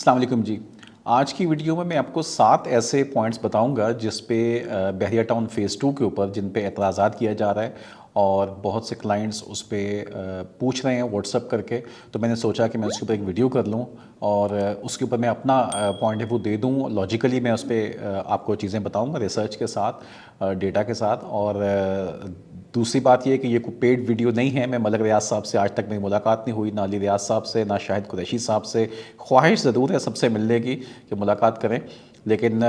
अस्सलाम वालेकुम जी। आज की वीडियो में मैं आपको 7 ऐसे पॉइंट्स बताऊंगा जिस पे बहरिया टाउन फ़ेज़ 2 के ऊपर जिन पे एतराज़ात किया जा रहा है और बहुत से क्लाइंट्स उस पे पूछ रहे हैं व्हाट्सअप करके। तो मैंने सोचा कि मैं उसके ऊपर एक वीडियो कर लूं और उसके ऊपर मैं अपना पॉइंट है वो दे दूं। लॉजिकली मैं उस पर आपको चीज़ें बताऊंगा रिसर्च के साथ, डेटा के साथ। और दूसरी बात यह कि ये कोई पेड वीडियो नहीं है। मैं मलक रियाज साहब से आज तक मेरी मुलाकात नहीं हुई, ना अली रियाज साहब से, ना शाहिद कुरैशी साहब से। ख्वाहिश ज़रूर है सबसे मिलने की कि मुलाकात करें, लेकिन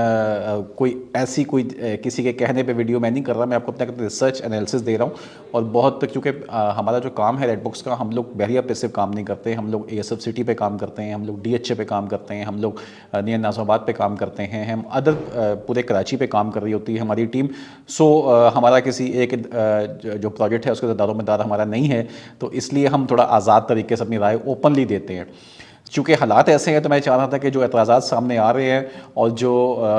कोई ऐसी किसी के कहने पे वीडियो मैं नहीं कर रहा। मैं आपको अपना रिसर्च एनालिसिस दे रहा हूँ। और बहुत चूँकि हमारा जो काम है रेड बुक्स का, हम लोग बहरिया पे सिर्फ काम नहीं करते, हम लोग ASF सिटी पे काम करते हैं, हम लोग DHA पे काम करते हैं, हम लोग नियर नाज़िमाबाद पे काम करते हैं, हम अदर पूरे कराची पे काम कर रही होती है हमारी टीम। सो हमारा किसी एक जो प्रोजेक्ट है उसके दारोमदार हमारा नहीं है, तो इसलिए हम थोड़ा आज़ाद तरीके से अपनी राय ओपनली देते हैं। चूँकि हालात ऐसे हैं तो मैं चाह रहा था कि जो एतराज़ात सामने आ रहे हैं और जो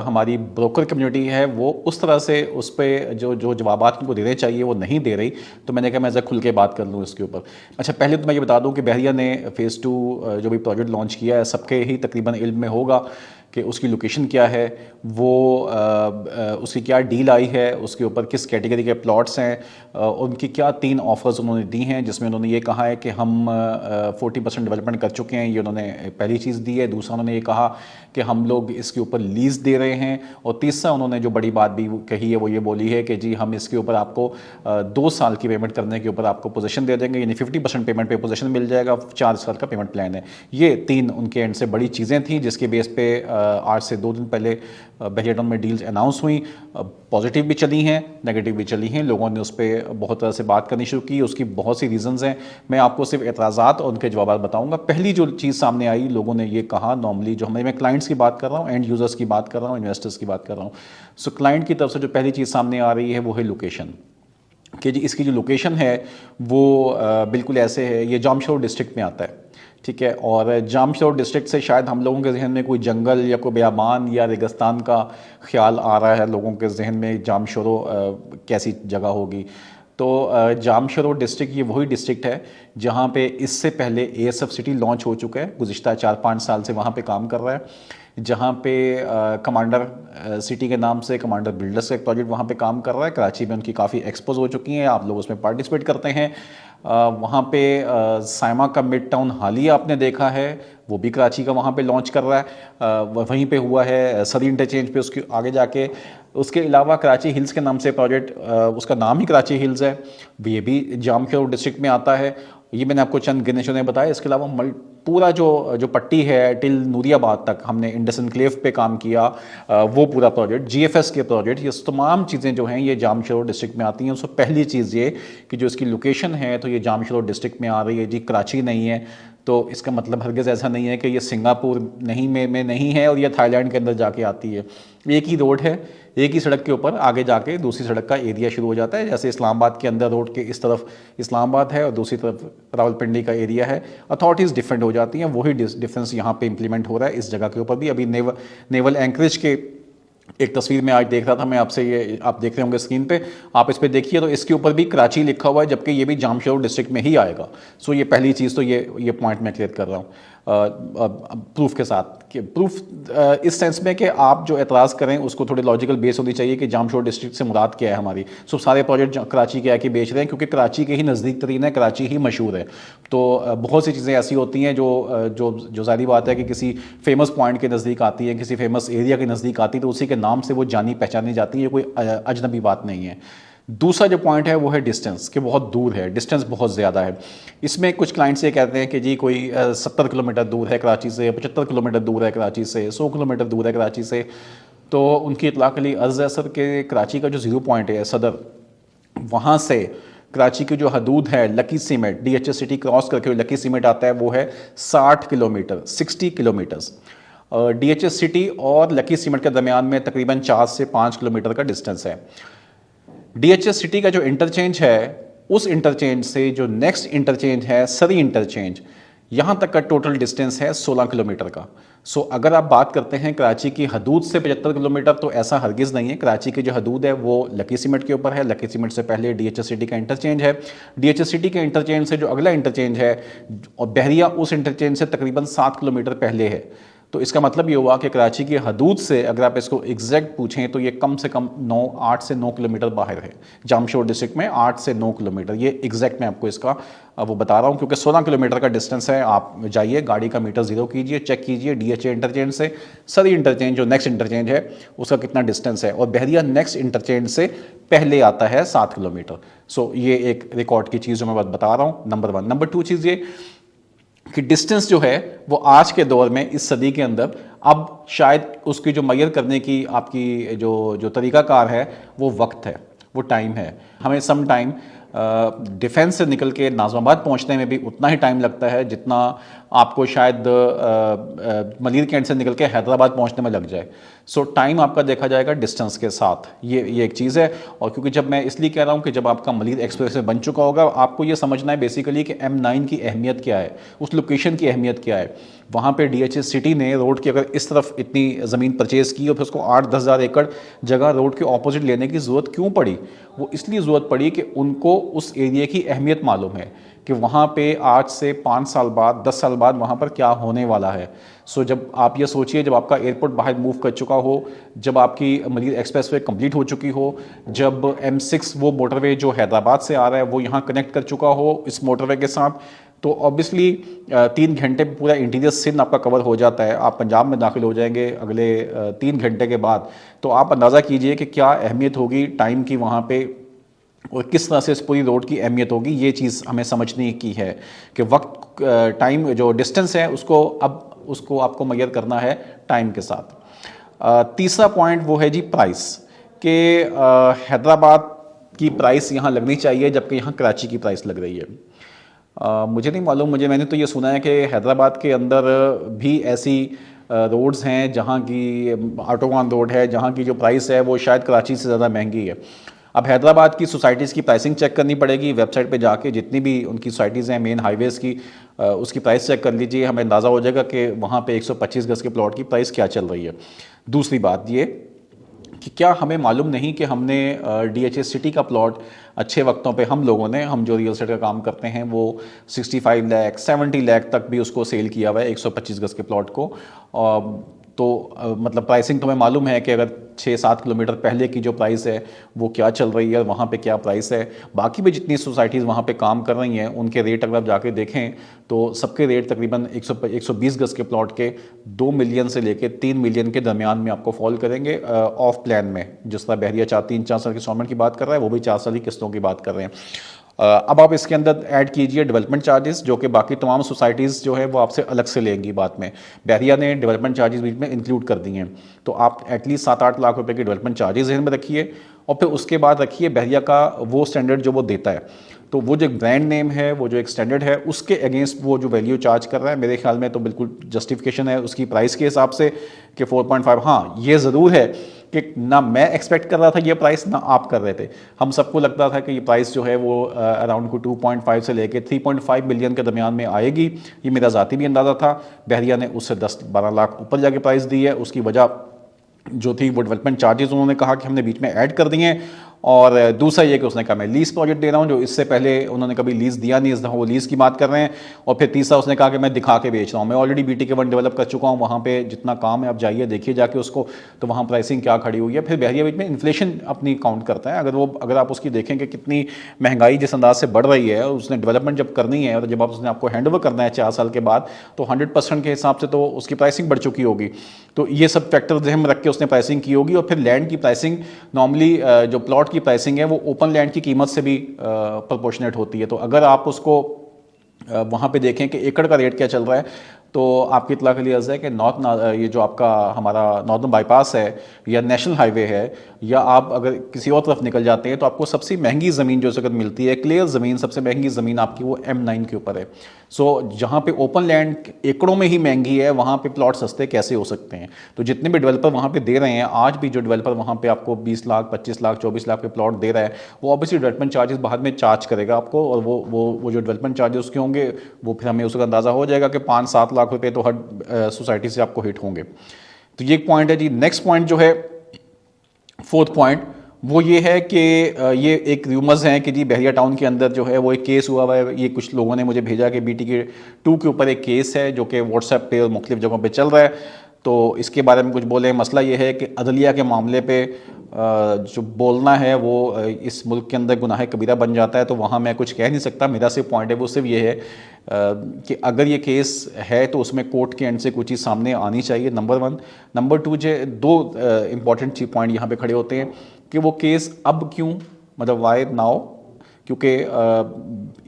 हमारी ब्रोकर कम्युनिटी है वो उस तरह से उस पर जो जो जवाबात उनको देने चाहिए वो नहीं दे रही, तो मैंने कहा मैं ज़रा खुल के बात कर लूँ इसके ऊपर। अच्छा, पहले तो मैं ये बता दूँ कि बहरिया ने फ़ेज़ 2 जो भी प्रोजेक्ट लॉन्च किया है, सबके ही तकरीबन इल्म में होगा कि उसकी लोकेशन क्या है, वो उसकी क्या डील आई है, उसके ऊपर किस कैटेगरी के प्लॉट्स हैं, उनकी क्या 3 ऑफ़र्स उन्होंने दी हैं, जिसमें उन्होंने ये कहा है कि हम 40% डेवलपमेंट कर चुके हैं। ये उन्होंने पहली चीज़ दी है। दूसरा उन्होंने ये कहा कि हम लोग इसके ऊपर लीज़ दे रहे हैं। और तीसरा उन्होंने जो बड़ी बात भी कही है वो ये बोली है कि जी हम इसके ऊपर आपको 2 साल की पेमेंट करने के ऊपर आपको पोजीशन दे देंगे, यानी 50% पेमेंट पे पोजीशन मिल जाएगा, 4 साल का पेमेंट प्लान है। ये 3 उनके एंड से बड़ी चीज़ें थी जिसके बेस पे आज से 2 दिन पहले बहरिया टाउन में डील्स अनाउंस हुई। पॉजिटिव भी चली हैं, नेगेटिव भी चली हैं। लोगों ने उस पर बहुत तरह से बात करनी शुरू की, उसकी बहुत सी रीज़न्स हैं। मैं आपको सिर्फ एतराज़ात और उनके जवाब बताऊंगा। पहली जो चीज़ सामने आई, लोगों ने ये कहा, नॉर्मली जो मैं क्लाइंट्स की बात कर रहा हूँ, एंड यूज़र्स की बात कर रहा हूँ, इन्वेस्टर्स की बात कर रहा हूँ। सो क्लाइंट की तरफ से जो पहली चीज़ सामने आ रही है वो है लोकेशन, कि जी इसकी जो लोकेशन है वो बिल्कुल ऐसे है, ये जामशोर डिस्ट्रिक्ट में आता है, ठीक है। और जामशोर डिस्ट्रिक्ट से शायद हम लोगों के जहन में कोई जंगल या कोई बियाबान या रेगिस्तान का ख्याल आ रहा है लोगों के जहन में, जामशोरो कैसी जगह होगी। तो जामशोरो डिस्ट्रिक्ट ये वही डिस्ट्रिक्ट है जहाँ पे इससे पहले ASF सिटी लॉन्च हो चुका है, गुज़िश्ता 4-5 साल से वहाँ पे काम कर रहा है। जहाँ पे कमांडर सिटी के नाम से कमांडर बिल्डर्स का एक प्रोजेक्ट वहाँ पे काम कर रहा है। कराची में उनकी काफ़ी एक्सपोज हो चुकी हैं, आप लोग उसमें पार्टिसिपेट करते हैं। वहाँ पे साइमा का मिड टाउन हालिया आपने देखा है, वो भी कराची का वहाँ पे लॉन्च कर रहा है। वहीं पे हुआ है सरी इंटरचेंज पे, उसके आगे जाके। उसके अलावा कराची हिल्स के नाम से प्रोजेक्ट, उसका नाम ही कराची हिल्स है, ये भी जामशोर डिस्ट्रिक्ट में आता है। ये मैंने आपको चंद गिने चुने बताया। इसके अलावा पूरा जो जो पट्टी है टिल नूरियाबाद तक हमने इंडस एनक्लेव पे काम किया, वो पूरा प्रोजेक्ट, GFS के प्रोजेक्ट, ये तमाम चीज़ें जो हैं ये जामशोर डिस्ट्रिक्ट में आती हैं। उससे पहली चीज़ ये कि जो इसकी लोकेशन है तो ये जामशोर डिस्ट्रिक्ट में आ रही है जी, कराची नहीं है। तो इसका मतलब हरगिज़ ऐसा नहीं है कि ये सिंगापुर नहीं में नहीं है और ये थाईलैंड के अंदर जाके आती है। एक ही रोड है, एक ही सड़क के ऊपर आगे जाके दूसरी सड़क का एरिया शुरू हो जाता है। जैसे इस्लामाबाद के अंदर रोड के इस तरफ इस्लामाबाद है और दूसरी तरफ रावलपिंडी का एरिया है, अथॉरिटीज़ डिफरेंट हो जाती हैं। वही डिफरेंस यहाँ पे इंप्लीमेंट हो रहा है इस जगह के ऊपर भी। अभी नेवल एंकरेज के एक तस्वीर में आज देख रहा था मैं आपसे, ये आप देख रहे होंगे स्क्रीन पे, आप इस पे देखिए तो इसके ऊपर भी कराची लिखा हुआ है, जबकि ये भी जामशोर डिस्ट्रिक्ट में ही आएगा। सो ये पहली चीज़, तो ये पॉइंट मैं क्लियर कर रहा हूँ प्रूफ के साथ। कि प्रूफ इस सेंस में कि आप जो एतराज़ करें उसको थोड़ी लॉजिकल बेस होनी चाहिए कि जामशोर डिस्ट्रिक्ट से मुराद क्या है हमारी। सो सारे प्रोजेक्ट कराची के आके बेच रहे हैं क्योंकि कराची के ही नज़दीक तरीन है, कराची ही मशहूर है। तो बहुत सी चीज़ें ऐसी होती हैं जो ज़ाहिर बात है कि किसी फेमस पॉइंट के नज़दीक आती है, किसी फेमस एरिया के नज़दीक आती है, तो उसी के नाम से वो जानी पहचानी जाती है, कोई अजनबी बात नहीं है। दूसरा जो पॉइंट है वो है डिस्टेंस, कि बहुत दूर है, डिस्टेंस बहुत ज़्यादा है। इसमें कुछ क्लाइंट्स ये कहते हैं कि जी कोई 70 किलोमीटर दूर है कराची से, 75 किलोमीटर दूर है कराची से, 100 किलोमीटर दूर है कराची से। तो उनकी इतला के लिए अर्ज़ है सर कि कराची का जो ज़ीरो पॉइंट है सदर, वहाँ से कराची की जो हदूद है lucky cement, DHA city cross करके लकी सीमेंट आता है, वो है 60 किलोमीटर, 60 किलोमीटर्स। DHA सिटी और लकी सीमेंट के दरमियान में तकरीबन 4 से 5 किलोमीटर का डिस्टेंस है। DHA सिटी का जो इंटरचेंज है, उस इंटरचेंज से जो नेक्स्ट इंटरचेंज है सरी इंटरचेंज, यहाँ तक का टोटल डिस्टेंस है 16 किलोमीटर का। सो अगर आप बात करते हैं कराची की हदूद से 75 किलोमीटर, तो ऐसा हरगिज़ नहीं है। कराची की जो हदूद है वो लकी सीमेंट के ऊपर है, लकी सीमेंट से पहले DHA सिटी का इंटरचेंज है, DHA सिटी के इंटरचेंज से जो अगला इंटरचेंज है और बहरिया उस इंटरचेंज से तकरीबन 7 किलोमीटर पहले है। तो इसका मतलब ये हुआ कि कराची की हदूद से अगर आप इसको एग्जैक्ट पूछें तो ये कम से कम 8 से 9 किलोमीटर बाहर है। जामशोर डिस्ट्रिक्ट में 8 से 9 किलोमीटर, ये एग्जैक्ट मैं आपको इसका वो बता रहा हूँ, क्योंकि 16 किलोमीटर का डिस्टेंस है। आप जाइए, गाड़ी का मीटर ज़ीरो कीजिए, चेक कीजिए DHA इंटरचेंज से सरी इंटरचेंज जो नेक्स्ट इंटरचेंज है उसका कितना डिस्टेंस है, और बहरिया नेक्स्ट इंटरचेंज से पहले आता है 7 किलोमीटर। सो ये एक रिकॉर्ड की चीज़ जो मैं बता रहा हूँ, नंबर 1। नंबर 2 चीज़ ये कि डिस्टेंस जो है वो आज के दौर में, इस सदी के अंदर, अब शायद उसकी जो मैयर करने की आपकी जो जो तरीकाकार है वो वक्त है, वो टाइम है। हमें सम टाइम डिफेंस से निकल के नाज़िमाबाद पहुंचने में भी उतना ही टाइम लगता है जितना आपको शायद मलीर कैंट से निकल के हैदराबाद पहुंचने में लग जाए। सो टाइम आपका देखा जाएगा डिस्टेंस के साथ, ये एक चीज़ है। और क्योंकि जब मैं इसलिए कह रहा हूं कि जब आपका मलीर एक्सप्रेस बन चुका होगा, आपको ये समझना है बेसिकली कि M9 की अहमियत क्या है, उस लोकेशन की अहमियत क्या है। वहाँ पे DHA सिटी ने रोड की अगर इस तरफ इतनी ज़मीन परचेज़ की और फिर उसको 8-10 हज़ार एकड़ जगह रोड के ऑपोजिट लेने की ज़रूरत क्यों पड़ी? वो इसलिए ज़रूरत पड़ी कि उनको उस एरिया की अहमियत मालूम है कि वहाँ पे आज से 5 साल बाद, 10 साल बाद वहाँ पर क्या होने वाला है। सो जब आप ये सोचिए, जब आपका एयरपोर्ट बाहर मूव कर चुका हो, जब आपकी मलीर एक्सप्रेसवे कंप्लीट हो चुकी हो, जब M6 वो मोटरवे जो हैदराबाद से आ रहा है वो यहाँ कनेक्ट कर चुका हो इस मोटरवे के साथ, तो ऑब्वियसली 3 घंटे में पूरा इंटीरियर सिंध आपका कवर हो जाता है। आप पंजाब में दाखिल हो जाएंगे अगले 3 घंटे के बाद। तो आप अंदाज़ा कीजिए कि क्या अहमियत होगी टाइम की वहाँ पे, और किस तरह से इस पूरी रोड की अहमियत होगी। ये चीज़ हमें समझने की है कि वक्त, टाइम, जो डिस्टेंस है उसको आपको मैयर करना है टाइम के साथ। तीसरा पॉइंट वो है जी प्राइस, कि हैदराबाद की प्राइस यहाँ लगनी चाहिए जबकि यहाँ कराची की प्राइस लग रही है। मुझे नहीं मालूम, मैंने तो ये सुना है कि हैदराबाद के अंदर भी ऐसी रोड्स हैं जहाँ की, ऑटोबान रोड है जहाँ की जो प्राइस है वो शायद कराची से ज़्यादा महंगी है। अब हैदराबाद की सोसाइटीज़ की प्राइसिंग चेक करनी पड़ेगी, वेबसाइट पे जाके जितनी भी उनकी सोसाइटीज़ हैं मेन हाईवेज़ की, उसकी प्राइस चेक कर लीजिए, हमें अंदाज़ा हो जाएगा कि वहाँ पे 125 गज़ के प्लॉट की प्राइस क्या चल रही है। दूसरी बात ये कि क्या हमें मालूम नहीं कि हमने DHA सिटी का प्लॉट अच्छे वक्तों पे हम जो रियल एस्टेट का काम करते हैं वो 65 लाख 70 लाख तक भी उसको सेल किया हुआ है 125 गज़ के प्लॉट को। तो मतलब प्राइसिंग तो हमें मालूम है कि अगर 6-7 किलोमीटर पहले की जो प्राइस है वो क्या चल रही है, वहाँ पे क्या प्राइस है। बाकी भी जितनी सोसाइटीज़ वहाँ पे काम कर रही हैं उनके रेट अगर आप जाके देखें तो सबके रेट तकरीबन 120 गज़ के प्लॉट के 2 मिलियन से लेके 3 मिलियन के दरमियान में आपको फॉल करेंगे ऑफ प्लान में। जिस तरह बहरिया 3-4 साल की इंस्टॉलमेंट की बात कर रहा है, वो भी 4 साल की किस्तों की बात कर रहे हैं। अब आप इसके अंदर ऐड कीजिए डेवलपमेंट चार्जेस, जो कि बाकी तमाम सोसाइटीज़ जो है वो आपसे अलग से लेंगी बाद में। बहरिया ने डेवलपमेंट चार्जेस बीच में इंक्लूड कर दिए हैं, तो आप एटलीस्ट 7-8 लाख रुपए के डेवलपमेंट चार्जेस ध्यान में रखिए। और फिर उसके बाद रखिए बहरिया का वो स्टैंडर्ड जो वो देता है, तो वो जो एक ब्रांड नेम है, वो जो एक स्टैंडर्ड है, उसके अगेंस्ट वो जो वैल्यू चार्ज कर रहा है, मेरे ख्याल में तो बिल्कुल जस्टिफिकेशन है उसकी प्राइस के हिसाब से कि 4.5। हाँ, ये ज़रूर है कि ना मैं एक्सपेक्ट कर रहा था ये प्राइस, ना आप कर रहे थे। हम सबको लगता था कि ये प्राइस जो है वो अराउंड को 2.5 से लेके 3.5 बिलियन के दरमियान में आएगी। ये मेरा ज़ाती भी अंदाज़ा था। बहरिया ने उससे 10-12 लाख ऊपर जाके प्राइस दी है। उसकी वजह जो थी वो डेवलपमेंट चार्जेस उन्होंने कहा कि हमने बीच में ऐड कर दिए हैं, और दूसरा ये कि उसने कहा मैं लीज़ प्रोजेक्ट दे रहा हूँ, जो इससे पहले उन्होंने कभी लीज़ दिया नहीं, इस दफ़ा वो लीज़ की बात कर रहे हैं। और फिर तीसरा उसने कहा कि मैं दिखा के बेच रहा हूँ, मैं ऑलरेडी BTK 1 डेवलप कर चुका हूँ, वहाँ पे जितना काम है आप जाइए देखिए जाके उसको, तो वहाँ प्राइसिंग क्या खड़ी हुई है। फिर बहरिया बीच में इन्फ्लेशन अपनी काउंट करता है, अगर आप उसकी देखें कि कितनी महंगाई जिस अंदाज से बढ़ रही है, उसने डेवलपमेंट जब करनी है और जब उसने आपको हैंड ओवर करना है 4 साल के बाद, तो 100% के हिसाब से तो उसकी प्राइसिंग बढ़ चुकी होगी। तो ये सब फैक्टर ध्यान में रख के उसने प्राइसिंग की होगी। और फिर लैंड की प्राइसिंग नॉर्मली जो प्लॉट की प्राइसिंग है वो ओपन लैंड की कीमत से भी प्रोपोर्शनेट होती है। तो अगर आप उसको वहाँ पे देखें कि एकड़ का रेट क्या चल रहा है, तो आपकी इतला के लिए अर्ज़ है कि ये जो आपका हमारा नॉर्दर्न बाईपास है या नेशनल हाईवे है, या आप अगर किसी और तरफ निकल जाते हैं, तो आपको सबसे महंगी ज़मीन जो जगह मिलती है, क्लियर ज़मीन, सबसे महंगी ज़मीन आपकी वो M9 के ऊपर है। सो जहाँ पे ओपन लैंड एकड़ों में ही महंगी है, वहाँ पे प्लॉट सस्ते कैसे हो सकते हैं। तो जितने भी डेवलपर वहाँ पे दे रहे हैं, आज भी जो डेवलपर वहाँ पे आपको 20 लाख 25 लाख 24 लाख पे प्लॉट दे रहा है, वो ऑब्वियसली डेवलपमेंट चार्जेस बाद में चार्ज करेगा आपको, और वो जो डेवलपमेंट चार्जेस उसके होंगे वो फिर हमें उसका अंदाज़ा हो जाएगा कि 5-7 लाख रुपये तो हर सोसाइटी से आपको हिट होंगे। तो ये एक पॉइंट है जी। नेक्स्ट पॉइंट जो है, फोर्थ पॉइंट, वो ये है कि ये एक रूमर्स हैं कि जी बहरिया टाउन के अंदर जो है वो एक केस हुआ है। ये कुछ लोगों ने मुझे भेजा कि BTK 2 के ऊपर एक केस है जो कि व्हाट्सएप पे और मुख्तलिफ जगहों पे चल रहा है। तो इसके बारे में कुछ बोले। मसला ये है कि अदलिया के मामले पे जो बोलना है वो इस मुल्क के अंदर गुनाह कबीरा बन जाता है, तो वहाँ मैं कुछ कह नहीं सकता। मेरा सिर्फ पॉइंट है वो सिर्फ ये है कि अगर ये केस है तो उसमें कोर्ट के एंड से कुछ चीज़ सामने आनी चाहिए, नंबर वन। नंबर टू, जो दो इंपॉर्टेंट पॉइंट यहाँ पे खड़े होते हैं कि वो केस अब क्यों, मतलब वाई नाउ, क्योंकि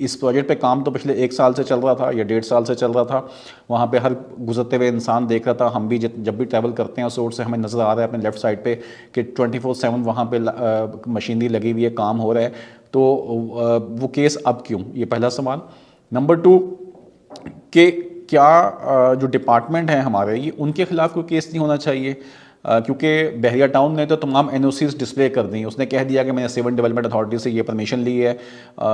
इस प्रोजेक्ट पे काम तो पिछले 1 साल से चल रहा था या 1.5 साल से चल रहा था। वहाँ पे हर गुजरते हुए इंसान देख रहा था। हम भी जब भी ट्रैवल करते हैं उस रोड से हमें नज़र आ रहा है अपने लेफ़्ट साइड पे कि 24/7 वहाँ पे मशीनरी लगी हुई है, काम हो रहा है। तो वो केस अब क्यों, ये पहला सवाल। नंबर टू, कि क्या जो डिपार्टमेंट हैं हमारे, ये उनके खिलाफ कोई केस नहीं होना चाहिए? क्योंकि बहरिया टाउन ने तो तमाम एनओसीज डिस्प्ले कर दी। उसने कह दिया कि मैंने सिविल डेवलपमेंट अथॉरिटी से ये परमिशन ली है,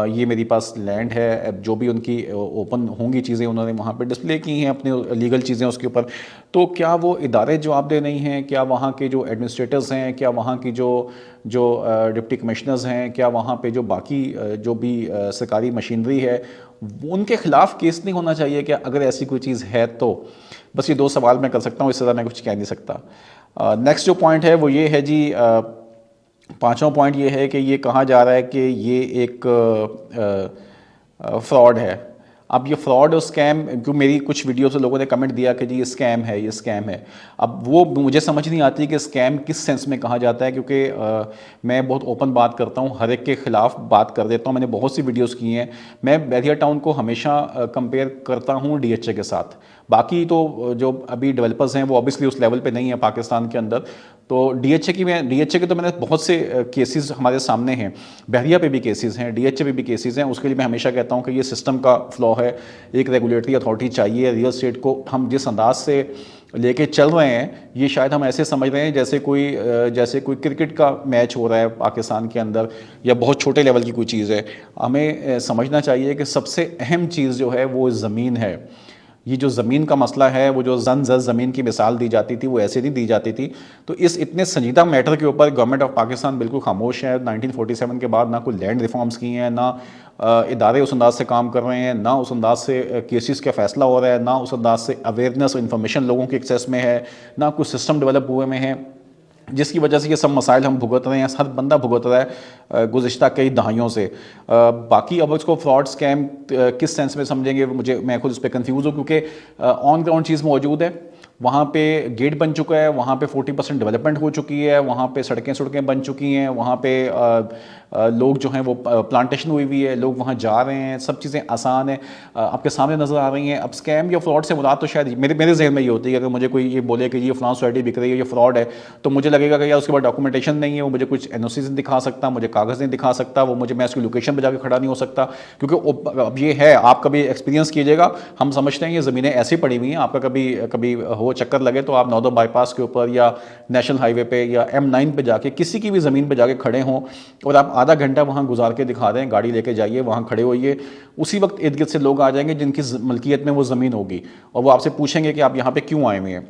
ये मेरी पास लैंड है। अब जो भी उनकी ओपन होंगी चीज़ें उन्होंने वहाँ पे डिस्प्ले की हैं अपनी लीगल चीज़ें उसके ऊपर। तो क्या वो इदारे जवाबदेह नहीं हैं? क्या वहाँ के जो एडमिनिस्ट्रेटर्स हैं, क्या वहाँ की जो डिप्टी कमिश्नर्स हैं, क्या वहाँ पे जो बाकी जो भी सरकारी मशीनरी है, उनके खिलाफ केस नहीं होना चाहिए क्या, अगर ऐसी कोई चीज़ है तो? बस ये 2 सवाल मैं कर सकता हूँ, इससे ज़्यादा मैं कुछ कह नहीं सकता। नेक्स्ट जो पॉइंट है वो ये है जी, पांचवा पॉइंट ये है कि ये कहा जा रहा है कि ये एक फ्रॉड है। अब ये फ्रॉड और स्कैम, क्योंकि मेरी कुछ वीडियो से लोगों ने कमेंट दिया कि जी ये स्कैम है, ये स्कैम है। अब वो मुझे समझ नहीं आती कि स्कैम किस सेंस में कहा जाता है, क्योंकि मैं बहुत ओपन बात करता हूँ, हर एक के ख़िलाफ़ बात कर देता हूँ। मैंने बहुत सी वीडियोस की हैं। मैं बहरिया टाउन को हमेशा कंपेयर करता हूँ डीएचए के साथ। बाकी तो जो अभी डेवलपर्स हैं वो ऑब्वियसली उस लेवल पे नहीं है पाकिस्तान के अंदर। तो डीएचए के तो मैंने बहुत से केसेस हमारे सामने हैं, बहरिया पे भी केसेस हैं, डीएचए पे भी केसेस हैं। उसके लिए मैं हमेशा कहता हूँ कि ये सिस्टम का फ्लॉ है। एक रेगुलेटरी अथॉरिटी चाहिए। रियल एस्टेट को हम जिस अंदाज से लेके चल रहे हैं, ये शायद हम ऐसे समझ रहे हैं जैसे कोई क्रिकेट का मैच हो रहा है पाकिस्तान के अंदर, या बहुत छोटे लेवल की कोई चीज़ है। हमें समझना चाहिए कि सबसे अहम चीज़ जो है वो ज़मीन है। ये जो ज़मीन का मसला है, वो जो ज़मीन की मिसाल दी जाती थी, वो ऐसे नहीं दी जाती थी। तो इस इतने संजीदा मैटर के ऊपर गवर्नमेंट ऑफ पाकिस्तान बिल्कुल खामोश है। 1947 के बाद ना कोई लैंड रिफॉर्म्स की हैं, ना इदारे उस अंदाज से काम कर रहे हैं, ना उस अंदाज से केसेस का फैसला हो रहा है, ना उस अंदाज से अवेयरनेस और इन्फॉर्मेशन लोगों के एक्सेस में है, ना कुछ सिस्टम डेवलप हुए में है, जिसकी वजह से ये सब मसाइल हम भुगत रहे हैं। हर बंदा भुगत रहा है गुज़िश्ता कई दहाइयों से। बाकी अब इसको फ्रॉड स्कैम किस सेंस में समझेंगे, मैं खुद इस पर कन्फ्यूज़ हूँ, क्योंकि ऑन ग्राउंड चीज़ मौजूद है। वहाँ पे गेट बन चुका है, वहाँ पे 40% डेवलपमेंट हो चुकी है, वहाँ पे सड़कें बन चुकी हैं, वहाँ पे लोग जो हैं वो प्लांटेशन हुई हुई है, लोग वहाँ जा रहे हैं, सब चीज़ें आसान है, आपके सामने नज़र आ रही हैं। अब स्कैम या फ्रॉड से मुराद तो शायद मेरे जहन में ये होती है कि अगर मुझे कोई ये बोले कि ये फ़लाँ सोसाइटी बिक रही है, ये फ्रॉड है, तो मुझे लगेगा कि यार उसके बाद डॉक्यूमेंटेशन नहीं है, वो मुझे कुछ एनओसी नहीं दिखा सकता, मुझे कागज़ नहीं दिखा सकता, मैं उसकी लोकेशन पर जाकर खड़ा नहीं हो सकता। क्योंकि अब ये है, आप कभी एक्सपीरियंस कीजिएगा, हम समझते हैं ये ज़मीनें ऐसी पड़ी हुई हैं, आपका कभी हो चक्कर लगे तो आप नौदा बाईपास के ऊपर या नेशनल हाईवे पे या M9 पे जाके किसी की भी ज़मीन पे जाके खड़े हों और आप आधा घंटा वहाँ गुजार के दिखा दें, गाड़ी लेके जाइए, वहाँ खड़े होइए, उसी वक्त इर्द गिर्द से लोग आ जाएंगे जिनकी मलकियत में वो ज़मीन होगी, और वो आपसे पूछेंगे कि आप यहाँ पे क्यों आए हुए हैं।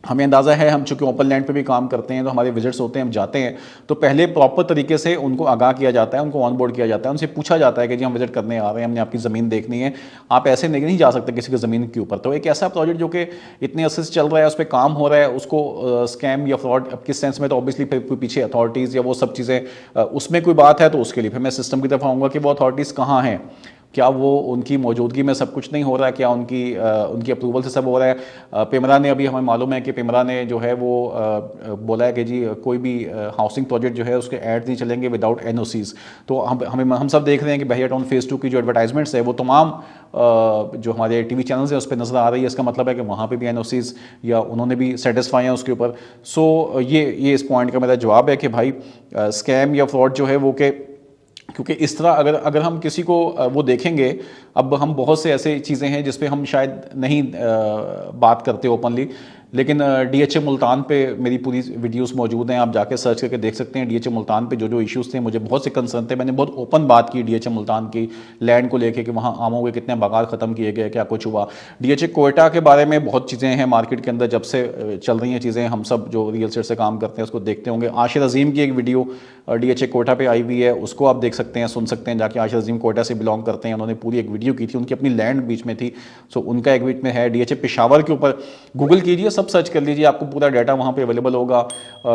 हमें अंदाज़ा है, हम चूँकि ओपन लैंड पे भी काम करते हैं, तो हमारे विजिट्स होते हैं, हम जाते हैं, तो पहले प्रॉपर तरीके से उनको आगाह किया जाता है, उनको ऑन बोर्ड किया जाता है, उनसे पूछा जाता है कि जी हम विजिट करने आ रहे हैं, हमने आपकी ज़मीन देखनी है, आप ऐसे नहीं जा सकते किसी की ज़मीन के ऊपर। तो एक ऐसा प्रोजेक्ट जो कि इतने अरसे से चल रहा है, उस पर काम हो रहा है, उसको स्कैम या फ्रॉड किस सेंस में, तो ऑब्वियसली फिर पीछे अथॉरिटीज़ या वो सब चीज़ें उसमें कोई बात है, तो उसके लिए फिर मैं सिस्टम की तरफ आऊँगा कि वो अथॉरिटीज़ कहाँ हैं, क्या वो उनकी मौजूदगी में सब कुछ नहीं हो रहा है, क्या उनकी अप्रूवल से सब हो रहा है। पिमरा ने, अभी हमें मालूम है कि पिमरा ने जो है वो बोला है कि जी कोई भी हाउसिंग प्रोजेक्ट जो है उसके ऐड नहीं चलेंगे विदाउट एनओसीज़। तो हम सब देख रहे हैं कि बहरिया टाउन फेज़ 2 की जो एडवर्टाइजमेंट्स है वो तमाम जो हमारे टीवी चैनल्स हैं उस पर नज़र आ रही है। इसका मतलब है कि वहाँ पे भी एनओसीज़ या उन्होंने भी सेटिस्फाई हैं उसके ऊपर। सो ये इस पॉइंट का मेरा जवाब है कि भाई स्कैम या फ्रॉड जो है वो कि, क्योंकि इस तरह अगर हम किसी को वो देखेंगे, अब हम बहुत से ऐसे चीज़ें हैं जिस पे हम शायद नहीं बात करते ओपनली, लेकिन डीएचए मुल्तान पे मेरी पूरी वीडियोस मौजूद हैं, आप जाके सर्च करके देख सकते हैं। डीएचए मुल्तान पे जो इश्यूज़ थे, मुझे बहुत से कंसर्न थे, मैंने बहुत ओपन बात की डीएचए मुल्तान की लैंड को लेके कि वहाँ आमों के कितने बागात ख़त्म किए गए, क्या कुछ हुआ। डीएचए कोयटा के बारे में बहुत चीज़ें हैं मार्केट के अंदर, जब से चल रही हैं चीज़ें, हम सब जो रियल एस्टेट से काम करते हैं उसको देखते होंगे। आशिर अजीम की एक वीडियो डीएचए कोयटा पे आई हुई है, उसको आप देख सकते हैं, सुन सकते हैं जाके। आशिर अजीम कोयटा से बिलोंग करते हैं, उन्होंने पूरी एक वीडियो की थी, उनकी अपनी लैंड बीच में थी, सो उनका एक बीच में है। डीएचए पेशावर के ऊपर गूगल कीजिए, सब सर्च कर लीजिए, आपको पूरा डाटा वहाँ पे अवेलेबल होगा।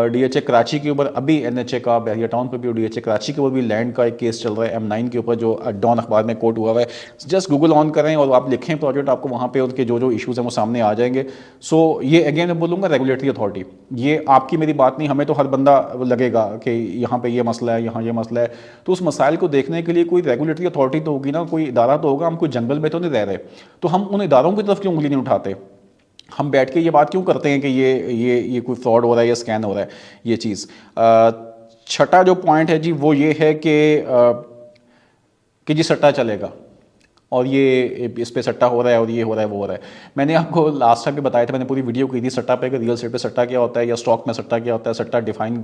डीएचए कराची के ऊपर अभी एनएचए का बहरिया टाउन पर भी और डीएचए कराची के ऊपर भी लैंड का एक केस चल रहा है M9 के ऊपर, जो डॉन अखबार में कोट हुआ है। जस्ट गूगल ऑन करें और आप लिखें प्रोजेक्ट, आपको वहाँ पे उनके जो जो इश्यूज़ हैं वो सामने आ जाएंगे। सो ये अगेन मैं बोलूँगा रेगुलेटरी अथॉरिटी, ये आपकी मेरी बात नहीं, हमें तो हर बंदा लगेगा कि यहाँ पे ये मसला है, यहाँ ये मसला है, तो उस मसाइल को देखने के लिए कोई रेगुलेटरी अथॉरिटी तो होगी ना, कोई इदारा तो होगा। हम कोई जंगल में तो नहीं रह रहे, तो हम उन इदारों की तरफ क्यों उंगली नहीं उठाते? हम बैठ के ये बात क्यों करते हैं कि ये कोई फ्रॉड हो रहा है या स्कैन हो रहा है ये चीज़। छठा जो पॉइंट है जी वो ये है कि जी सट्टा चलेगा और ये इस पे सट्टा हो रहा है और ये हो रहा है वो हो रहा है। मैंने आपको लास्ट टाइम भी बताया था, मैंने पूरी वीडियो की थी सट्टा पे, कि रियल एस्टेट पे सट्टा क्या होता है या स्टॉक में सट्टा क्या होता है। सट्टा डिफाइन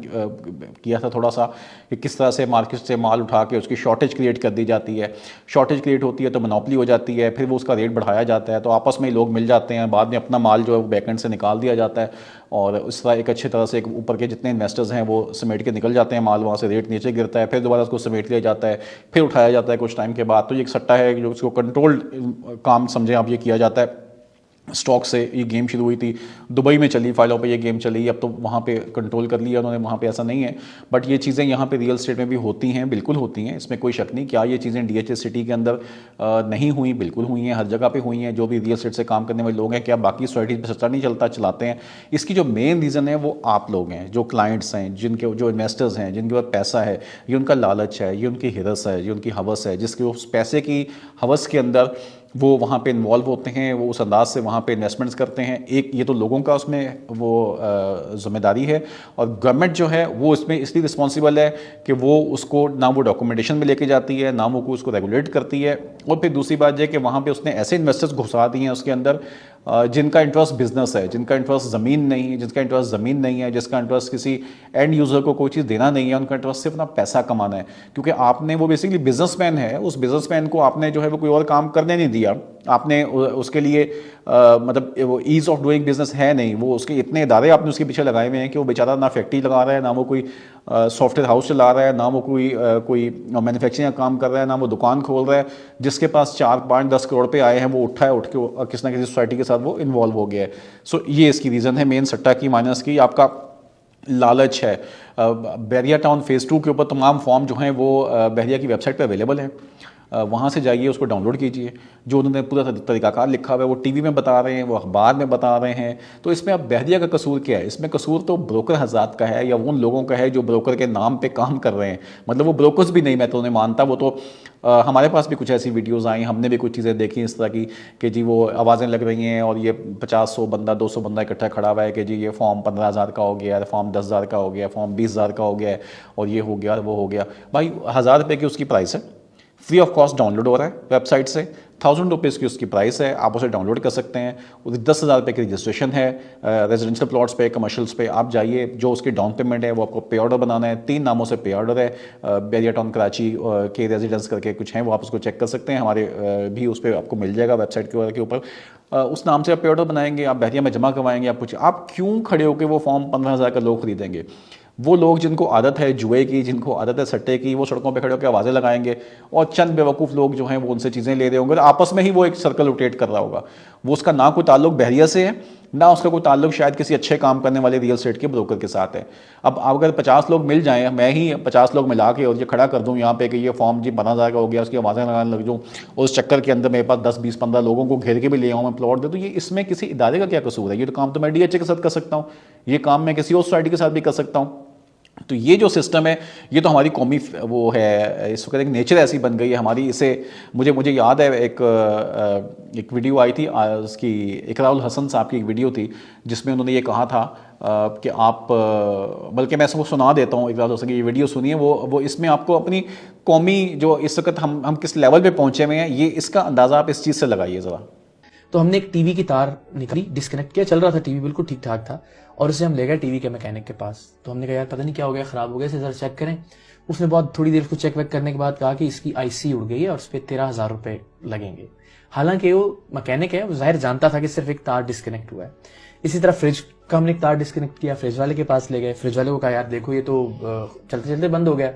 किया था थोड़ा सा कि किस तरह से मार्केट से माल उठा के उसकी शॉर्टेज क्रिएट कर दी जाती है। शॉर्टेज क्रिएट होती है तो मोनोपोली हो जाती है, फिर वो उसका रेट बढ़ाया जाता है, तो आपस में ही लोग मिल जाते हैं, बाद में अपना माल जो है वो बैकेंड से निकाल दिया जाता है और उस तरह एक अच्छी तरह से एक ऊपर के जितने इन्वेस्टर्स हैं वो समेट के निकल जाते हैं माल, वहाँ से रेट नीचे गिरता है, फिर दोबारा उसको समेट लिया जाता है, फिर उठाया जाता है कुछ टाइम के बाद। तो ये एक सट्टा है जो उसको कंट्रोल्ड काम समझें आप, ये किया जाता है। स्टॉक से ये गेम शुरू हुई थी, दुबई में चली फाइलों पे ये गेम चली, अब तो वहाँ पे कंट्रोल कर लिया उन्होंने, वहाँ पे ऐसा नहीं है। बट ये चीज़ें यहाँ पे रियल एस्टेट में भी होती हैं, बिल्कुल होती हैं, इसमें कोई शक नहीं। क्या ये चीज़ें डीएचए सिटी के अंदर नहीं हुई? बिल्कुल हुई हैं, हर जगह पे हुई हैं। जो भी रियल एस्टेट से काम करने वाले लोग हैं, क्या बाकी सोसाइटी पर सच्चा नहीं चलता? चलाते हैं। इसकी जो मेन रीज़न है वो आप लोग हैं, जो क्लाइंट्स हैं, जिनके जो इन्वेस्टर्स हैं, जिनके पास पैसा है, ये उनका लालच है, ये उनकी हिरस है, ये उनकी हवस है, जिसके उस पैसे की हवस के अंदर वो वहाँ पे इन्वॉल्व होते हैं, वो उस अंदाज से वहाँ पे इन्वेस्टमेंट्स करते हैं। एक ये तो लोगों का उसमें वो जिम्मेदारी है, और गवर्नमेंट जो है वो इसमें इसलिए रिस्पॉन्सिबल है कि वो उसको ना वो डॉक्यूमेंटेशन में लेके जाती है, ना वो उसको रेगुलेट करती है। और फिर दूसरी बात यह कि वहाँ पे उसने ऐसे इन्वेस्टर्स घुसा दिए हैं उसके अंदर जिनका इंटरेस्ट बिजनेस है, जिनका इंटरेस्ट ज़मीन नहीं है, जिसका इंटरेस्ट ज़मीन नहीं है, जिसका इंटरेस्ट किसी एंड यूज़र को कोई चीज़ देना नहीं है, उनका इंटरेस्ट सिर्फ अपना पैसा कमाना है। क्योंकि आपने, वो बेसिकली बिजनेसमैन है, उस बिजनेसमैन को आपने जो है वो कोई और काम करने नहीं दिया, आपने उसके लिए मतलब वो ईज़ ऑफ डूइंग बिजनेस है नहीं, वो उसके इतने इदारे आपने उसके पीछे लगाए हुए हैं कि वो बेचारा ना फैक्ट्री लगा रहा है, ना वो कोई सॉफ्टवेयर हाउस चला रहा है, ना वो कोई मैन्युफैक्चरिंग का काम कर रहा है, ना वो दुकान खोल रहा है। जिसके पास 4-5-10 करोड़ पे आए हैं वो उठा है, उठ के किसी ना किसी सोसाइटी के साथ वो इन्वॉल्व हो गया है। सो ये इसकी रीज़न है मेन, सट्टा की, माइनस की आपका लालच है। बहरिया टाउन फेज़ 2 के ऊपर तमाम फॉर्म जो हैं वो बहरिया की वेबसाइट पर अवेलेबल हैं, वहाँ से जाइए, उसको डाउनलोड कीजिए। जो उन्होंने पूरा तरीकाकार लिखा हुआ है वो टीवी में बता रहे हैं, वो अखबार में बता रहे हैं। तो इसमें अब बहरिया का कसूर क्या है? इसमें कसूर तो ब्रोकर हज़रात का है, या उन लोगों का है जो ब्रोकर के नाम पे काम कर रहे हैं। मतलब वो ब्रोकर्स भी नहीं, मैं तो उन्हें मानता। वो तो हमारे पास भी कुछ ऐसी वीडियोज़ आई, हमने भी कुछ चीज़ें देखी इस तरह की कि जी वो आवाज़ें लग रही हैं और ये 50-100 बंदा 200 बंदा इकट्ठा खड़ा हुआ है कि जी ये फॉर्म 15,000 का हो गया, फॉर्म 10,000 का हो गया, फॉर्म 20,000 का हो गया, और ये हो गया वो हो गया। भाई 1,000 रुपये की उसकी प्राइस है, फ्री ऑफ कॉस्ट डाउनलोड हो रहा है वेबसाइट से। 1,000 रुपीज़ की उसकी प्राइस है, आप उसे डाउनलोड कर सकते हैं। 10,000 रुपये की रजिस्ट्रेशन है। रेजिडेंशियल प्लॉट्स पे, कमर्शियल्स पे आप जाइए, जो उसकी डाउन पेमेंट है वो आपको पे ऑर्डर बनाना है। 3 नामों से पे ऑर्डर है, बहरिया टाउन कराची के रेजिडेंस करके कुछ हैं, वो आप उसको चेक कर सकते हैं। हमारे भी उस पर आपको मिल जाएगा वेबसाइट के ऊपर। उस नाम से आप पे ऑर्डर बनाएंगे, आप बहरिया में जमा करवाएंगे। आप क्यों खड़े होकर वो फॉर्म 15,000 का लोग खरीदेंगे? वो लोग जिनको आदत है जुए की, जिनको आदत है सट्टे की, वो सड़कों पे खड़े होकर आवाज़ें लगाएंगे, और चंद बेवकूफ़ लोग जो हैं वो उनसे चीज़ें ले रहे होंगे, आपस में ही वो एक सर्कल रोटेट कर रहा होगा। वो उसका ना कोई ताल्लुक बहरिया से है, ना उसका कोई ताल्लुक शायद किसी अच्छे काम करने वाले रियल एस्टेट के ब्रोकर के साथ है। अब अगर 50 लोग मिल जाएं, मैं ही 50 लोग मिला के और ये खड़ा कर दूं यहाँ पे कि ये फॉर्म जी 15,000 का हो गया, उसकी आवाज़ें लगाने लग जाऊँ, उस चक्कर के अंदर मेरे पास 10-20-15 लोगों को घेर के भी ले आऊँ, मैं प्लॉट दे, तो ये इसमें किसी इदारे का क्या कसूर है? ये तो काम तो मैं डीएचए के साथ कर सकता हूँ, ये काम मैं किसी और सोसाइटी के साथ भी कर सकता हूँ। तो ये जो सिस्टम है, ये तो हमारी कौमी वो है, इस वक्त एक नेचर ऐसी बन गई है हमारी। इसे मुझे याद है एक वीडियो आई थी उसकी, इकराउल हसन साहब की एक वीडियो थी जिसमें उन्होंने ये कहा था कि आप, बल्कि मैं सबको सुना देता हूँ, इकराउल हसन की ये वीडियो सुनिए। वो इसमें आपको अपनी कौमी जो इस वक्त हम किस लेवल पे पहुँचे हुए हैं, ये इसका अंदाज़ा आप इस चीज़ से लगाइए ज़रा। तो हमने एक टीवी की तार निकाली, डिस्कनेक्ट किया, चल रहा था टीवी, बिल्कुल ठीक ठाक था, और उसे हम ले गए टीवी के मैकेनिक के पास। तो हमने कहा यार पता नहीं क्या हो गया, खराब हो गया, इसे जरा चेक करें। उसने बहुत थोड़ी देर उसको चेक वेक करने के बाद कहा कि इसकी आईसी उड़ गई है और उस पर 13,000 रुपए लगेंगे। हालांकि वो मैकेनिक है, वो जाहिर जानता था कि सिर्फ एक तार डिस्कनेक्ट हुआ है। इसी तरह फ्रिज का हमने एक तार डिस्कनेक्ट किया, फ्रिज वाले के पास ले गए, फ्रिज वाले को कहा यार देखो ये तो चलते चलते बंद हो गया।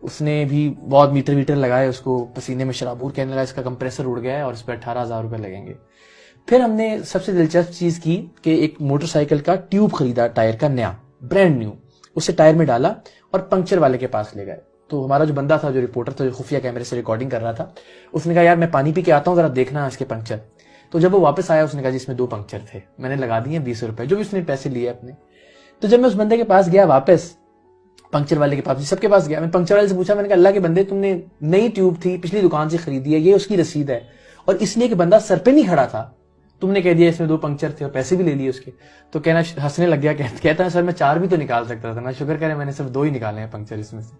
उसने भी बहुत मीटर लगाए, उसको पसीने में शराबूर कहने लगा इसका कंप्रेसर उड़ गया है और इस पर 18,000 रुपए लगेंगे। फिर हमने सबसे दिलचस्प चीज की कि एक मोटरसाइकिल का ट्यूब खरीदा, टायर का नया, ब्रांड न्यू, उसे टायर में डाला और पंक्चर वाले के पास ले गए। तो हमारा जो बंदा था, जो रिपोर्टर था, जो खुफिया कैमरे से रिकॉर्डिंग कर रहा था, उसने कहा यार मैं पानी पी के आता हूँ, जरा देखना इसके पंक्चर। तो जब वो वापस आया उसने कहा जिसमें 2 पंक्चर थे, मैंने लगा दिए 20 रुपए, जो भी उसने पैसे लिए अपने। तो जब मैं उस बंदे के पास गया वापस, पंक्चर वाले के पास, सबके पास गया, मैं पंक्चर वाले से पूछा, मैंने कहा अल्लाह के बंदे तुमने नई ट्यूब थी, पिछली दुकान से खरीदी है, ये उसकी रसीद है, और इसलिए कि बंदा सर पे नहीं खड़ा था तुमने कह दिया इसमें 2 पंक्चर थे और पैसे भी ले लिए उसके। तो कहना हंसने लग गया, कहता है सर मैं 4 भी तो निकाल सकता था, मैं शुक्र करे मैंने सिर्फ 2 ही निकाले हैं पंक्चर इसमें से।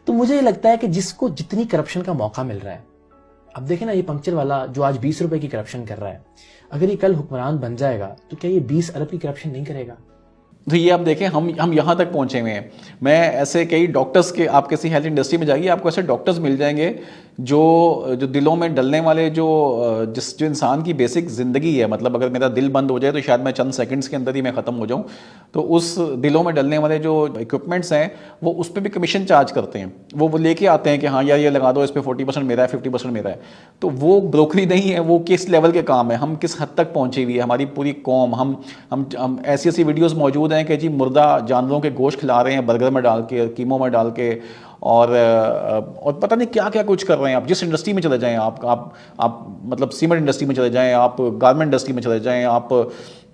तो मुझे लगता है कि जिसको जितनी करप्शन का मौका मिल रहा है, अब देखें ना, ये पंक्चर वाला जो आज 20 रुपए की करप्शन कर रहा है, अगर ये कल हुक्मरान बन जाएगा तो क्या ये 20 अरब की करप्शन नहीं करेगा? तो ये आप देखें, हम यहाँ तक पहुँचे हुए हैं। मैं ऐसे कई डॉक्टर्स के, आप किसी हेल्थ इंडस्ट्री में जाइए, आपको ऐसे डॉक्टर्स मिल जाएंगे जो दिलों में डलने वाले, जो इंसान की बेसिक ज़िंदगी है, मतलब अगर मेरा दिल बंद हो जाए तो शायद मैं चंद सेकंड्स के अंदर ही मैं ख़त्म हो जाऊँ, तो उस दिलों में डलने वाले जो इक्विपमेंट्स हैं वो उस पर भी कमीशन चार्ज करते हैं। वो लेके आते हैं कि हाँ यार ये लगा दो, इस पर 40% मेरा है, 50% मेरा है। तो वो ब्रोकरी नहीं है, वो किस लेवल के काम है, हम किस हद तक पहुँची हुई है हमारी पूरी कौम। हम ऐसी ऐसी वीडियोज़ मौजूद हैं कि जी मुर्दा जानवरों के गोश्त खिला रहे हैं बर्गर में डाल के, कीमों में डाल के, और पता नहीं क्या क्या कुछ कर रहे हैं। आप जिस इंडस्ट्री में चले जाएं, आप मतलब सीमेंट इंडस्ट्री में चले जाएं, आप गारमेंट इंडस्ट्री में चले जाएं, आप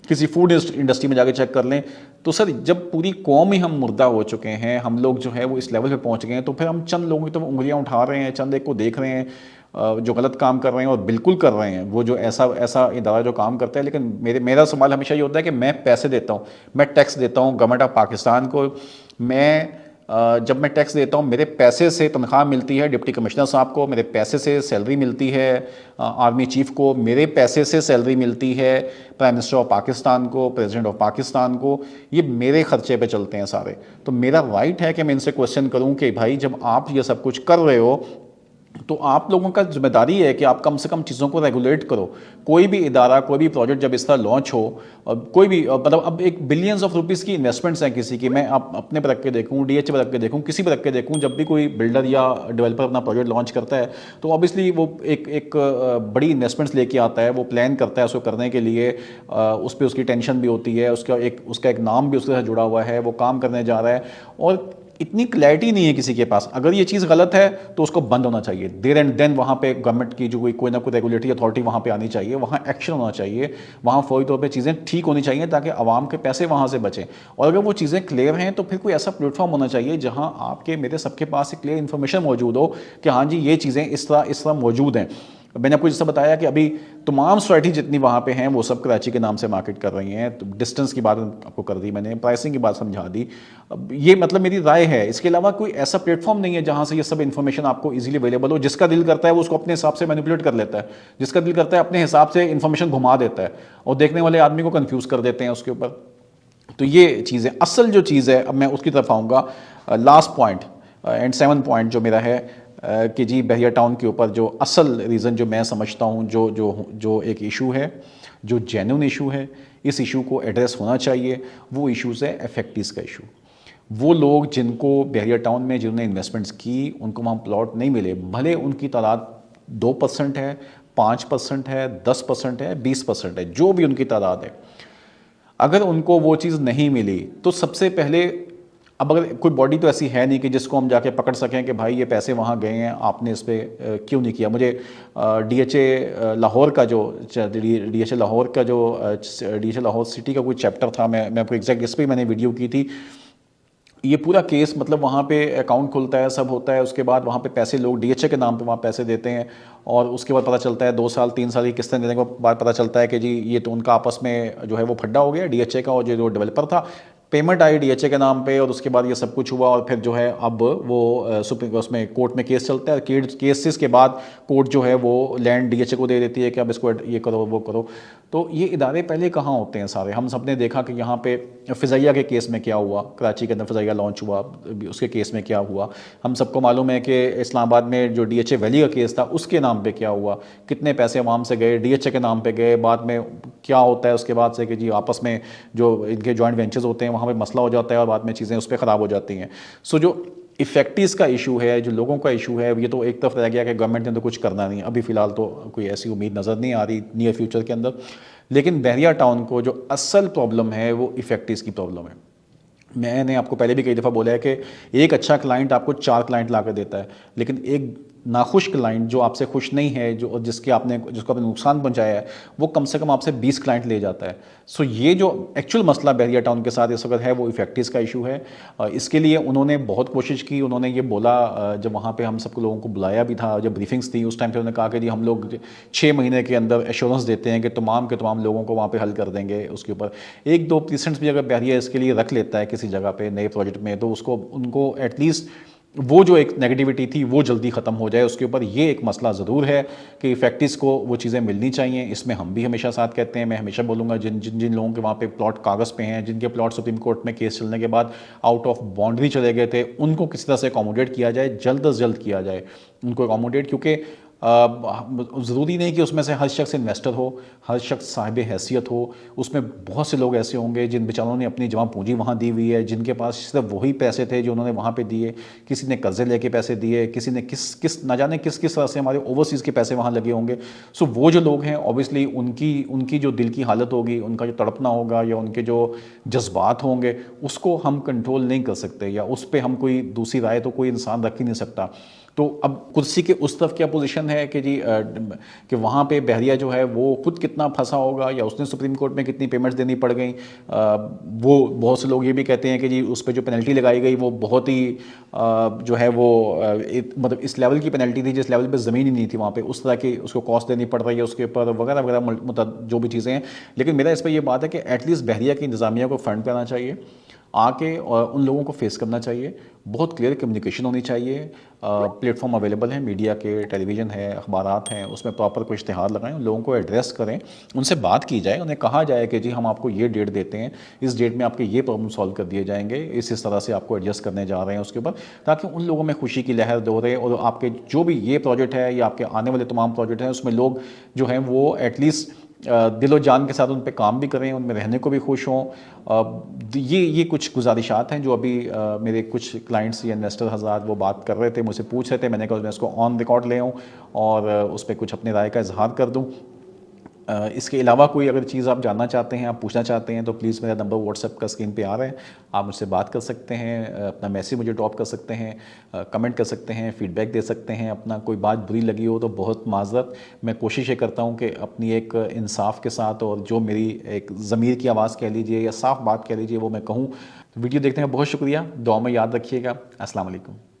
किसी फूड इंडस्ट्री में जाके चेक कर लें, तो सर जब पूरी कौम ही हम मुर्दा हो चुके हैं, हम लोग जो है वो इस लेवल पे पहुंच गए हैं, तो फिर हम चंद लोगों की तो उंगलियां उठा रहे हैं, चंद एक को देख रहे हैं जो गलत काम कर रहे हैं, और बिल्कुल कर रहे हैं वो जो ऐसा इदारा जो काम करता है। लेकिन मेरा सवाल हमेशा ये होता है कि मैं पैसे देता हूँ, मैं टैक्स देता हूँ गवर्नमेंट ऑफ पाकिस्तान को, मैं जब मैं टैक्स देता हूँ, मेरे पैसे से तनख्वाह मिलती है डिप्टी कमिश्नर साहब को, मेरे पैसे से सैलरी मिलती है आर्मी चीफ को, मेरे पैसे से सैलरी मिलती है प्राइम मिनिस्टर ऑफ पाकिस्तान को, प्रेसिडेंट ऑफ पाकिस्तान को, ये मेरे खर्चे पे चलते हैं सारे। तो मेरा राइट है कि मैं इनसे क्वेश्चन करूँ कि भाई जब आप ये सब कुछ कर रहे हो तो आप लोगों का जिम्मेदारी है कि आप कम से कम चीज़ों को रेगुलेट करो। कोई भी इदारा, कोई भी प्रोजेक्ट जब इस तरह लॉन्च हो, कोई भी मतलब अब एक बिलियंस ऑफ रुपीज़ की इन्वेस्टमेंट्स हैं किसी की, मैं आप अपने पर रख के देखूँ, डीएचए पर रख के देखूँ, किसी पर रख के देखूँ, जब भी कोई बिल्डर या डेवलपर अपना प्रोजेक्ट लॉन्च करता है तो ऑब्वियसली वो एक बड़ी इन्वेस्टमेंट्स लेके आता है, वो प्लान करता है उसको करने के लिए, उस पर उसकी टेंशन भी होती है, उसका एक नाम भी उसके साथ जुड़ा हुआ है, वो काम करने जा रहा है, और इतनी क्लैरिटी नहीं है किसी के पास। अगर ये चीज़ गलत है तो उसको बंद होना चाहिए देयर एंड देन, वहाँ पे गवर्नमेंट की जो कोई ना कोई रेगुलेटरी अथॉरिटी वहाँ पे आनी चाहिए, वहाँ एक्शन होना चाहिए, वहाँ फौरी तौर पे चीज़ें ठीक होनी चाहिए ताकि आवाम के पैसे वहाँ से बचें। और अगर वो चीज़ें क्लियर हैं तो फिर कोई ऐसा प्लेटफॉर्म होना चाहिए जहाँ आपके मेरे सबके पास एक क्लियर इन्फॉर्मेशन मौजूद हो कि हाँ जी ये चीज़ें इस तरह मौजूद हैं। मैंने आपको जैसा बताया कि अभी तमाम सोसाइटी जितनी वहाँ पे हैं वो सब कराची के नाम से मार्केट कर रही हैं, तो डिस्टेंस की बात आपको कर दी मैंने, प्राइसिंग की बात समझा दी। अब ये मतलब मेरी राय है, इसके अलावा कोई ऐसा प्लेटफॉर्म नहीं है जहाँ से ये सब इन्फॉर्मेशन आपको इजीली अवेलेबल हो। जिसका दिल करता है वो उसको अपने हिसाब से मैनिपुलेट कर लेता है, जिसका दिल करता है अपने हिसाब से इन्फॉर्मेशन घुमा देता है और देखने वाले आदमी को कन्फ्यूज़ कर देते हैं उसके ऊपर। तो ये चीज़ है, असल जो चीज़ है, अब मैं उसकी तरफ आऊँगा। लास्ट पॉइंट एंड 7 पॉइंट जो मेरा है कि जी बहरिया टाउन के ऊपर जो असल रीज़न जो मैं समझता हूँ, जो एक इशू है, जो जेन्युइन इशू है, इस इशू को एड्रेस होना चाहिए, वो इशूज़ है इफेक्टिव्स का इशू। वो लोग जिनको बहरिया टाउन में जिन्होंने इन्वेस्टमेंट्स की उनको वहाँ प्लॉट नहीं मिले, भले उनकी तादाद 2% है, 5% है, 10% है, 20% है, जो भी उनकी तादाद है, अगर उनको वो चीज़ नहीं मिली तो सबसे पहले, अब अगर कोई बॉडी तो ऐसी है नहीं कि जिसको हम जाके पकड़ सकें कि भाई ये पैसे वहाँ गए हैं, आपने इस पर क्यों नहीं किया। मुझे डीएचए लाहौर का जो डीएचए लाहौर सिटी का कोई चैप्टर था, मैं आपको एग्जैक्ट इस पर मैंने वीडियो की थी। ये पूरा केस, मतलब वहाँ पे अकाउंट खुलता है, सब होता है, उसके बाद वहाँ पे पैसे लोग डीएचए के नाम पे वहाँ पैसे देते हैं, और उसके बाद पता चलता है 2 साल 3 साल की किस्तें देने के बाद पता चलता है कि जी ये तो उनका आपस में जो है वो फड्डा हो गया डीएचए का, और जो डेवलपर था, पेमेंट आई डीएचए के नाम पे, और उसके बाद ये सब कुछ हुआ, और फिर जो है अब वो सुप्रीम उसमें कोर्ट में केस चलता है। केसेस के बाद कोर्ट जो है वो लैंड डीएचए को दे देती है कि अब इसको ये करो वो करो। तो ये इदारे पहले कहाँ होते हैं सारे। हम सब ने देखा कि यहाँ पे फ़िज़ाइया के केस में क्या हुआ, कराची के अंदर फ़िज़ाइया लॉन्च हुआ, उसके केस में क्या हुआ। हम सबको मालूम है कि इस्लामाबाद में जो डीएचए वैली का केस था उसके नाम पे क्या हुआ, कितने पैसे अवाम से गए, डीएचए के नाम पे गए, बाद में क्या होता है उसके बाद से कि जी आपस में जो इनके जॉइंट वेंचर्स होते हैं वहाँ पे मसला हो जाता है और बाद में चीज़ें उस पर ख़राब हो जाती हैं। सो जो इफेक्टिव्स का इशू है, जो लोगों का इशू है, ये तो एक तरफ रह गया कि गवर्नमेंट ने तो कुछ करना नहीं। अभी फ़िलहाल तो कोई ऐसी उम्मीद नज़र नहीं आ रही नियर फ्यूचर के अंदर। लेकिन बहरिया टाउन को जो असल प्रॉब्लम है वो इफेक्टिव्स की प्रॉब्लम है। मैंने आपको पहले भी कई दफ़ा बोला है कि एक अच्छा क्लाइंट आपको 4 क्लाइंट ला कर देता है, लेकिन एक नाखुश क्लाइंट जो आपसे खुश नहीं है, जो जिसको आपने नुकसान पहुंचाया है, वो कम से कम आपसे 20 क्लाइंट ले जाता है। सो ये जो एक्चुअल मसला बहरिया टाउन के साथ इस वक्त है वो इफेक्टिव्स का इशू है। इसके लिए उन्होंने बहुत कोशिश की, उन्होंने ये बोला जब वहाँ पे हम सबको लोगों को बुलाया भी था, जब ब्रीफिंग्स थी उस टाइम पे उन्होंने कहा कि जी हम लोग 6 महीने के अंदर एश्योरेंस देते हैं कि तमाम के तमाम लोगों को वहाँ पे हल कर देंगे। उसके ऊपर 1-2 परसेंट भी अगर बहरिया इसके लिए रख लेता है किसी जगह पे नए प्रोजेक्ट में, तो उसको उनको एटलीस्ट वो जो एक नेगेटिविटी थी वो जल्दी ख़त्म हो जाए। उसके ऊपर ये एक मसला ज़रूर है कि इफेक्टिव्स को वो चीज़ें मिलनी चाहिए। इसमें हम भी हमेशा साथ कहते हैं, मैं हमेशा बोलूँगा जिन जिन जिन लोगों के वहाँ पे प्लॉट कागज़ पे हैं, जिनके प्लॉट सुप्रीम कोर्ट में केस चलने के बाद आउट ऑफ बाउंड्री चले गए थे, उनको किसी तरह से अकोमोडेट किया जाए, जल्द अज जल्द किया जाए उनको अकोमोडेट। क्योंकि ज़रूरी नहीं कि उसमें से हर शख्स इन्वेस्टर हो, हर शख्स साहिब हैसियत हो। उसमें बहुत से लोग ऐसे होंगे जिन बेचारों ने अपनी जमा पूंजी वहाँ दी हुई है, जिनके पास सिर्फ वही पैसे थे जो उन्होंने वहाँ पे दिए। किसी ने कर्जे लेके पैसे दिए, किसी ने किस ना जाने किस किस तरह से हमारे ओवरसीज़ के पैसे वहाँ लगे होंगे। सो वो जो लोग हैं ऑब्वियसली उनकी जो दिल की हालत होगी, उनका जो तड़पना होगा या उनके जो जज्बात होंगे, उसको हम कंट्रोल नहीं कर सकते, या उस पर हम कोई दूसरी राय तो कोई इंसान रख ही नहीं सकता। तो अब कुर्सी के उस तरफ क्या पोजीशन है कि जी कि वहाँ पे बहरिया जो है वो खुद कितना फंसा होगा, या उसने सुप्रीम कोर्ट में कितनी पेमेंट्स देनी पड़ गई। वो बहुत से लोग ये भी कहते हैं कि जी उस पर जो पेनल्टी लगाई गई वो बहुत ही जो है वो मतलब इस लेवल की पेनल्टी थी जिस लेवल पे ज़मीन ही नहीं थी वहाँ पे, उस तरह की उसको कॉस्ट देनी पड़ रही है उसके ऊपर वगैरह वगैरह, मतलब जो भी चीज़ें हैं। लेकिन मेरा इस पर यह बात है कि एटलीस्ट बहरिया की इंतज़ामिया को फंड पे आना चाहिए, आके और उन लोगों को फेस करना चाहिए। बहुत क्लियर कम्युनिकेशन होनी चाहिए। प्लेटफॉर्म अवेलेबल हैं, मीडिया के, टेलीविज़न है, अखबारात हैं, उसमें प्रॉपर कोई इश्तिहार लगाएं, उन लोगों को एड्रेस करें, उनसे बात की जाए, उन्हें कहा जाए कि जी हम आपको ये डेट देते हैं, इस डेट में आपके ये प्रॉब्लम सॉल्व कर दिए जाएंगे, इस तरह से आपको एडजस्ट करने जा रहे हैं उसके ऊपर, ताकि उन लोगों में खुशी की लहर दौड़े और आपके जो भी ये प्रोजेक्ट है या आपके आने वाले तमाम प्रोजेक्ट हैं उसमें लोग जो हैं वो एटलीस्ट दिलो जान के साथ उन पे काम भी करें, उनमें रहने को भी खुश हों। ये कुछ गुजारिशात हैं जो अभी मेरे कुछ क्लाइंट्स या इन्वेस्टर हज़रात वो बात कर रहे थे, मुझसे पूछ रहे थे। मैंने कहा मैं इसको ऑन रिकॉर्ड ले आऊँ और उस पर कुछ अपनी राय का इजहार कर दूँ। इसके अलावा कोई अगर चीज़ आप जानना चाहते हैं, आप पूछना चाहते हैं, तो प्लीज़ मेरा नंबर व्हाट्सएप का स्क्रीन पे आ रहा है, आप मुझसे बात कर सकते हैं, अपना मैसेज मुझे ड्रॉप कर सकते हैं, कमेंट कर सकते हैं, फीडबैक दे सकते हैं अपना। कोई बात बुरी लगी हो तो बहुत माज़रत। मैं कोशिश ये करता हूँ कि अपनी एक इंसाफ के साथ और जो मेरी एक ज़मीर की आवाज़ कह लीजिए या साफ़ बात कह लीजिए वो मैं कहूँ। वीडियो देखने का बहुत शुक्रिया, दुआ में याद रखिएगा। अस्सलाम वालेकुम।